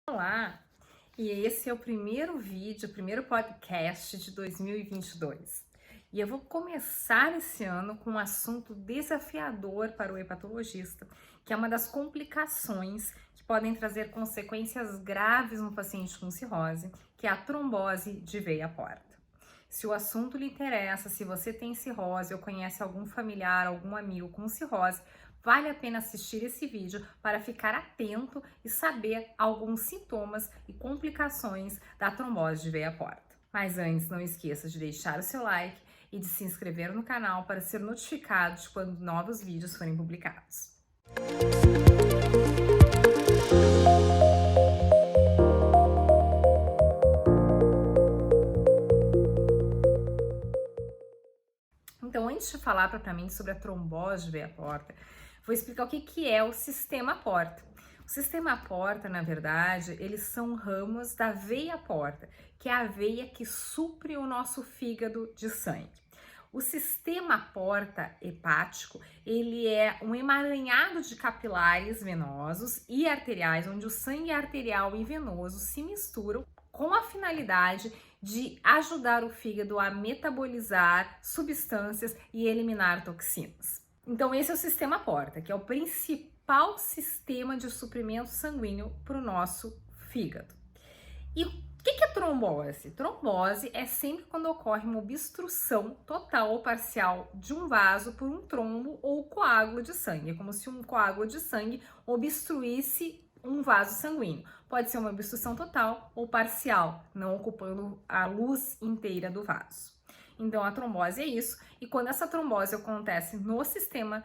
Olá, e esse é o primeiro vídeo, o primeiro podcast de 2022. E eu vou começar esse ano com um assunto desafiador para o hepatologista, que é uma das complicações que podem trazer consequências graves no paciente com cirrose, que é a trombose de veia porta. Se o assunto lhe interessa, se você tem cirrose ou conhece algum familiar, algum amigo com cirrose, vale a pena assistir esse vídeo para ficar atento e saber alguns sintomas e complicações da trombose de veia porta. Mas antes, não esqueça de deixar o seu like e de se inscrever no canal para ser notificado de quando novos vídeos forem publicados. Então, antes de falar propriamente sobre a trombose de veia porta, vou explicar o que é o sistema porta. O sistema porta, na verdade, eles são ramos da veia porta, que é a veia que supre o nosso fígado de sangue. O sistema porta hepático, ele é um emaranhado de capilares venosos e arteriais, onde o sangue arterial e venoso se misturam com a finalidade de ajudar o fígado a metabolizar substâncias e eliminar toxinas. Então esse é o sistema porta, que é o principal sistema de suprimento sanguíneo para o nosso fígado. E o que é trombose? Trombose é sempre quando ocorre uma obstrução total ou parcial de um vaso por um trombo ou coágulo de sangue. É como se um coágulo de sangue obstruísse um vaso sanguíneo. Pode ser uma obstrução total ou parcial, não ocupando a luz inteira do vaso. Então a trombose é isso, e quando essa trombose acontece no sistema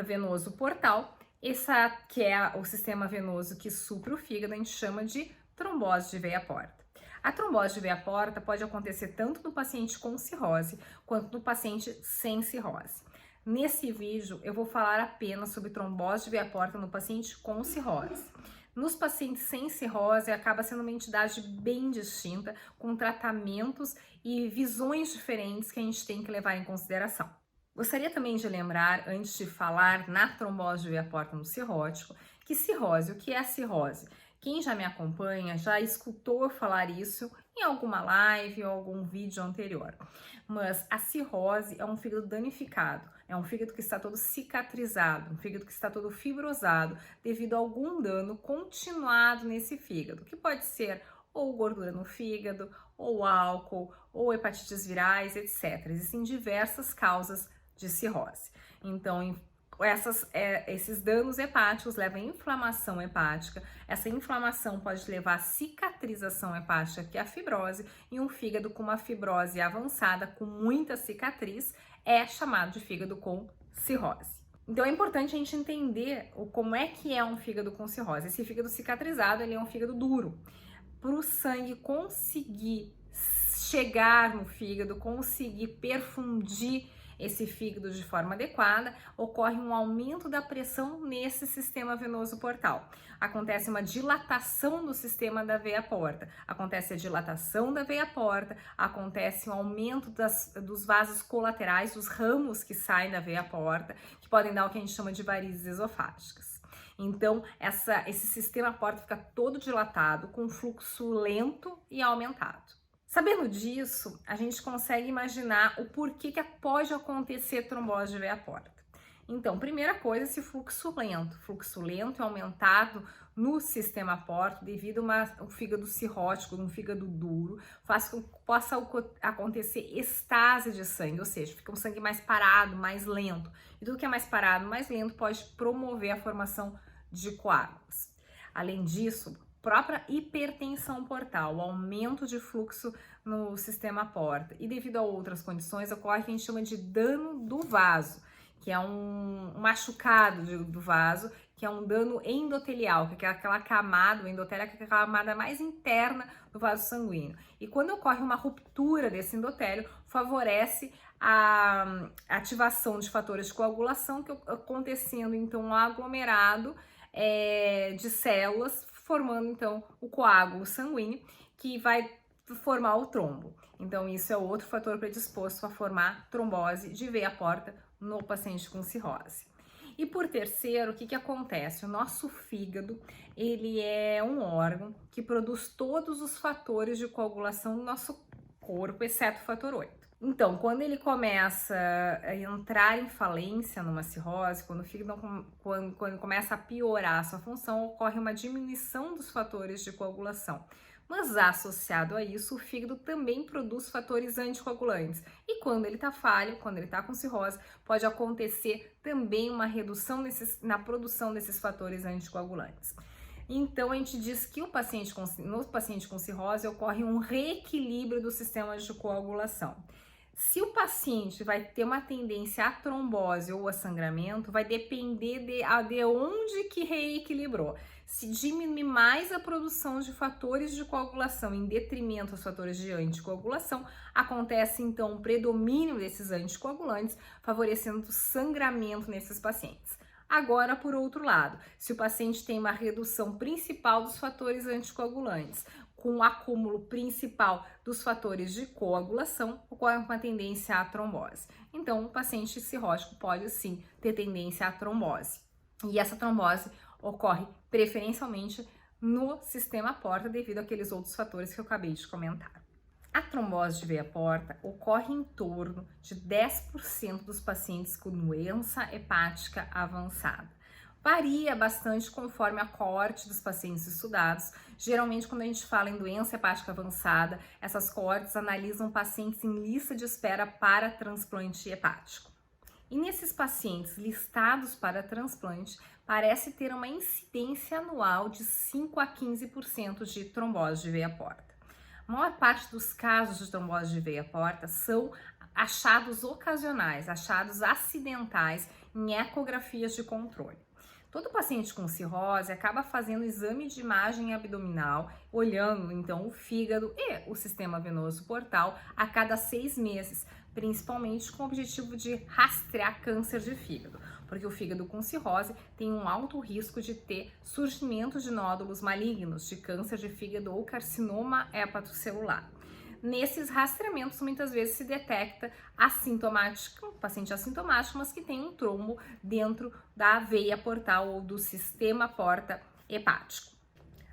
venoso portal, essa que é o sistema venoso que supre o fígado, a gente chama de trombose de veia porta. A trombose de veia porta pode acontecer tanto no paciente com cirrose quanto no paciente sem cirrose. Nesse vídeo eu vou falar apenas sobre trombose de veia porta no paciente com cirrose. Nos pacientes sem cirrose, acaba sendo uma entidade bem distinta, com tratamentos e visões diferentes que a gente tem que levar em consideração. Gostaria também de lembrar, antes de falar na trombose de veia porta no cirrótico, que cirrose, o que é a cirrose? Quem já me acompanha já escutou eu falar isso em alguma live ou algum vídeo anterior. Mas a cirrose é um fígado danificado, é um fígado que está todo cicatrizado, um fígado que está todo fibrosado devido a algum dano continuado nesse fígado, que pode ser ou gordura no fígado, ou álcool, ou hepatites virais, etc. Existem diversas causas de cirrose. Então, esses danos hepáticos levam a inflamação hepática. Essa inflamação pode levar a cicatrização hepática, que é a fibrose, e um fígado com uma fibrose avançada, com muita cicatriz, é chamado de fígado com cirrose. Então é importante a gente entender como é que é um fígado com cirrose. Esse fígado cicatrizado, ele é um fígado duro. Para o sangue conseguir chegar no fígado, conseguir perfundir esse fígado de forma adequada, ocorre um aumento da pressão nesse sistema venoso portal. Acontece uma dilatação do sistema da veia porta, acontece a dilatação da veia porta, acontece um aumento dos vasos colaterais, dos ramos que saem da veia porta, que podem dar o que a gente chama de varizes esofágicas. Então, esse sistema porta fica todo dilatado, com fluxo lento e aumentado. Sabendo disso, a gente consegue imaginar o porquê que pode acontecer trombose de veia porta. Então, primeira coisa, esse fluxo lento. Fluxo lento é aumentado no sistema porta devido a um fígado cirrótico, um fígado duro, faz com que possa acontecer estase de sangue, ou seja, fica um sangue mais parado, mais lento. E tudo que é mais parado, mais lento, pode promover a formação de coágulos. Além disso, própria hipertensão portal, o aumento de fluxo no sistema porta, e devido a outras condições ocorre o que a gente chama de dano do vaso, que é um machucado do vaso, que é um dano endotelial, que é aquela camada, o endotélio é aquela camada mais interna do vaso sanguíneo. E quando ocorre uma ruptura desse endotélio, favorece a ativação de fatores de coagulação, que acontecendo então um aglomerado de células, formando então o coágulo sanguíneo, que vai formar o trombo. Então isso é outro fator predisposto a formar trombose de veia porta no paciente com cirrose. E por terceiro, o que que acontece? O nosso fígado, ele é um órgão que produz todos os fatores de coagulação do nosso corpo, exceto o fator 8. Então, quando ele começa a entrar em falência numa cirrose, quando o fígado quando começa a piorar a sua função, ocorre uma diminuição dos fatores de coagulação. Mas associado a isso, o fígado também produz fatores anticoagulantes. E quando ele está falho, quando ele está com cirrose, pode acontecer também uma redução na produção desses fatores anticoagulantes. Então, a gente diz que no paciente com cirrose ocorre um reequilíbrio do sistema de coagulação. Se o paciente vai ter uma tendência à trombose ou a sangramento, vai depender de onde que reequilibrou. Se diminuir mais a produção de fatores de coagulação em detrimento aos fatores de anticoagulação, acontece então um predomínio desses anticoagulantes, favorecendo o sangramento nesses pacientes. Agora, por outro lado, se o paciente tem uma redução principal dos fatores anticoagulantes, com o acúmulo principal dos fatores de coagulação, ocorre uma tendência à trombose. Então, o paciente cirrótico pode sim ter tendência à trombose. E essa trombose ocorre preferencialmente no sistema porta devido àqueles outros fatores que eu acabei de comentar. A trombose de veia porta ocorre em torno de 10% dos pacientes com doença hepática avançada. Varia bastante conforme a coorte dos pacientes estudados. Geralmente, quando a gente fala em doença hepática avançada, essas coortes analisam pacientes em lista de espera para transplante hepático. E nesses pacientes listados para transplante, parece ter uma incidência anual de 5 a 15% de trombose de veia porta. A maior parte dos casos de trombose de veia porta são achados ocasionais, achados acidentais em ecografias de controle. Todo paciente com cirrose acaba fazendo exame de imagem abdominal, olhando então o fígado e o sistema venoso portal a cada 6 meses, principalmente com o objetivo de rastrear câncer de fígado, porque o fígado com cirrose tem um alto risco de ter surgimento de nódulos malignos, de câncer de fígado ou carcinoma hepatocelular. Nesses rastreamentos, muitas vezes se detecta assintomático, paciente assintomático, mas que tem um trombo dentro da veia portal ou do sistema porta hepático.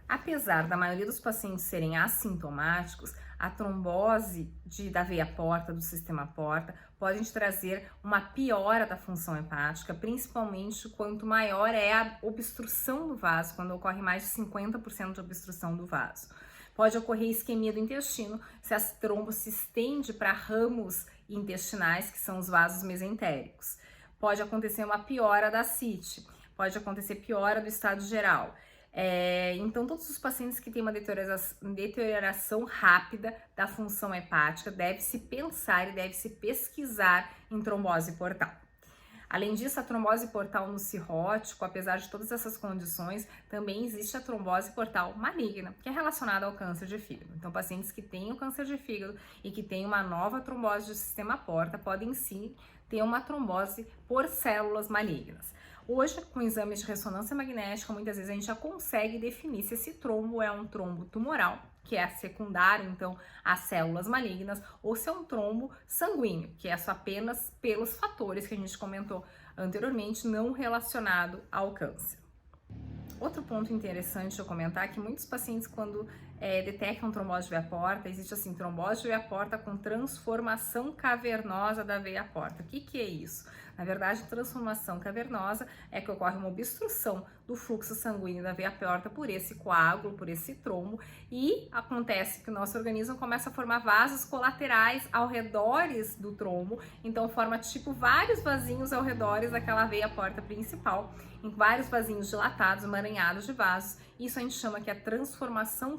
Apesar da maioria dos pacientes serem assintomáticos, a trombose da veia porta, do sistema porta, pode trazer uma piora da função hepática, principalmente quanto maior é a obstrução do vaso, quando ocorre mais de 50% de obstrução do vaso. Pode ocorrer isquemia do intestino se as trombos se estende para ramos intestinais, que são os vasos mesentéricos. Pode acontecer uma piora da ascite, pode acontecer piora do estado geral. Então, todos os pacientes que têm uma deterioração rápida da função hepática, deve-se pensar e deve-se pesquisar em trombose portal. Além disso, a trombose portal no cirrótico, apesar de todas essas condições, também existe a trombose portal maligna, que é relacionada ao câncer de fígado. Então, pacientes que têm o câncer de fígado e que têm uma nova trombose do sistema porta podem sim ter uma trombose por células malignas. Hoje, com exames de ressonância magnética, muitas vezes a gente já consegue definir se esse trombo é um trombo tumoral, que é secundário, então, às células malignas, ou se é um trombo sanguíneo, que é só apenas pelos fatores que a gente comentou anteriormente, não relacionado ao câncer. Outro ponto interessante eu comentar é que muitos pacientes, quando detectam trombose de veia porta, existe assim, trombose de veia porta com transformação cavernosa da veia porta. O que é isso? Na verdade, transformação cavernosa é que ocorre uma obstrução do fluxo sanguíneo da veia porta por esse coágulo, por esse trombo, e acontece que o nosso organismo começa a formar vasos colaterais ao redor do trombo, então forma tipo vários vasinhos ao redor daquela veia porta principal, em vários vasinhos dilatados, emaranhados de vasos. Isso a gente chama que é a transformação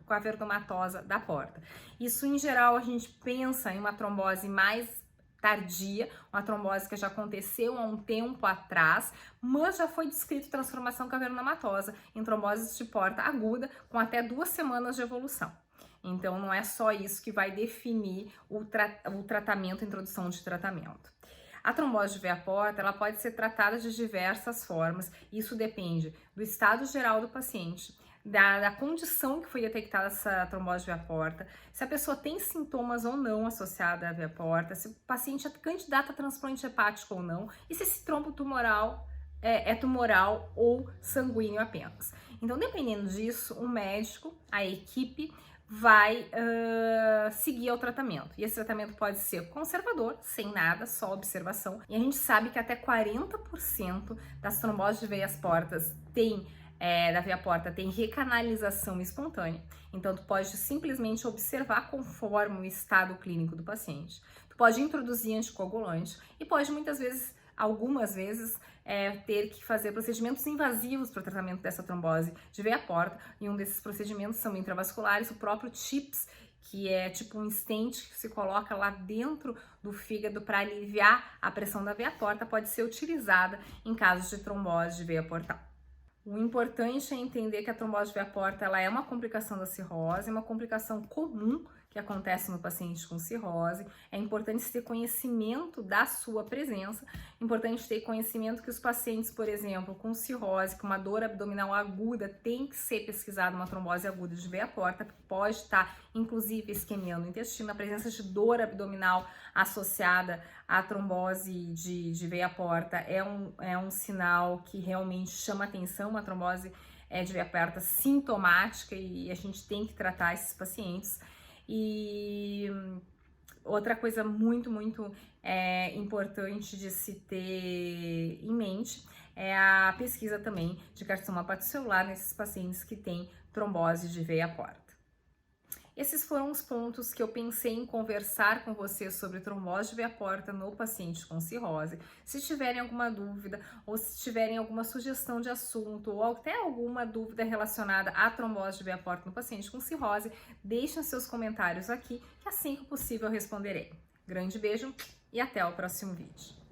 cavernomatosa da porta. Isso, em geral, a gente pensa em uma trombose mais tardia, uma trombose que já aconteceu há um tempo atrás, mas já foi descrito transformação cavernomatosa em tromboses de porta aguda com até 2 semanas de evolução. Então, não é só isso que vai definir o tratamento, a introdução de tratamento. A trombose de veia porta, ela pode ser tratada de diversas formas. Isso depende do estado geral do paciente, da condição que foi detectada essa trombose de veia porta, se a pessoa tem sintomas ou não associados à veia porta, se o paciente é candidato a transplante hepático ou não, e se esse trombo tumoral é tumoral ou sanguíneo apenas. Então, dependendo disso, o médico, a equipe, vai seguir ao tratamento. E esse tratamento pode ser conservador, sem nada, só observação. E a gente sabe que até 40% das tromboses de veias portas da veia porta tem recanalização espontânea. Então, tu pode simplesmente observar conforme o estado clínico do paciente. Tu pode introduzir anticoagulante e pode algumas vezes, ter que fazer procedimentos invasivos para o tratamento dessa trombose de veia porta, e um desses procedimentos são intravasculares, o próprio TIPS, que é tipo um stent que se coloca lá dentro do fígado para aliviar a pressão da veia porta, pode ser utilizada em casos de trombose de veia portal. O importante é entender que a trombose de veia porta ela é uma complicação da cirrose, uma complicação comum que acontece no paciente com cirrose. É importante ter conhecimento da sua presença, importante ter conhecimento que os pacientes, por exemplo, com cirrose, com uma dor abdominal aguda, tem que ser pesquisada uma trombose aguda de veia porta, que pode estar, inclusive, isquemiando o intestino. A presença de dor abdominal associada à trombose de veia porta é um sinal que realmente chama atenção, uma trombose de veia porta sintomática, e a gente tem que tratar esses pacientes. E outra coisa muito importante de se ter em mente é a pesquisa também de carcinoma hepatocelular nesses pacientes que têm trombose de veia porta. Esses foram os pontos que eu pensei em conversar com você sobre trombose de veia porta no paciente com cirrose. Se tiverem alguma dúvida ou se tiverem alguma sugestão de assunto ou até alguma dúvida relacionada à trombose de veia porta no paciente com cirrose, deixem seus comentários aqui que assim que possível eu responderei. Grande beijo e até o próximo vídeo.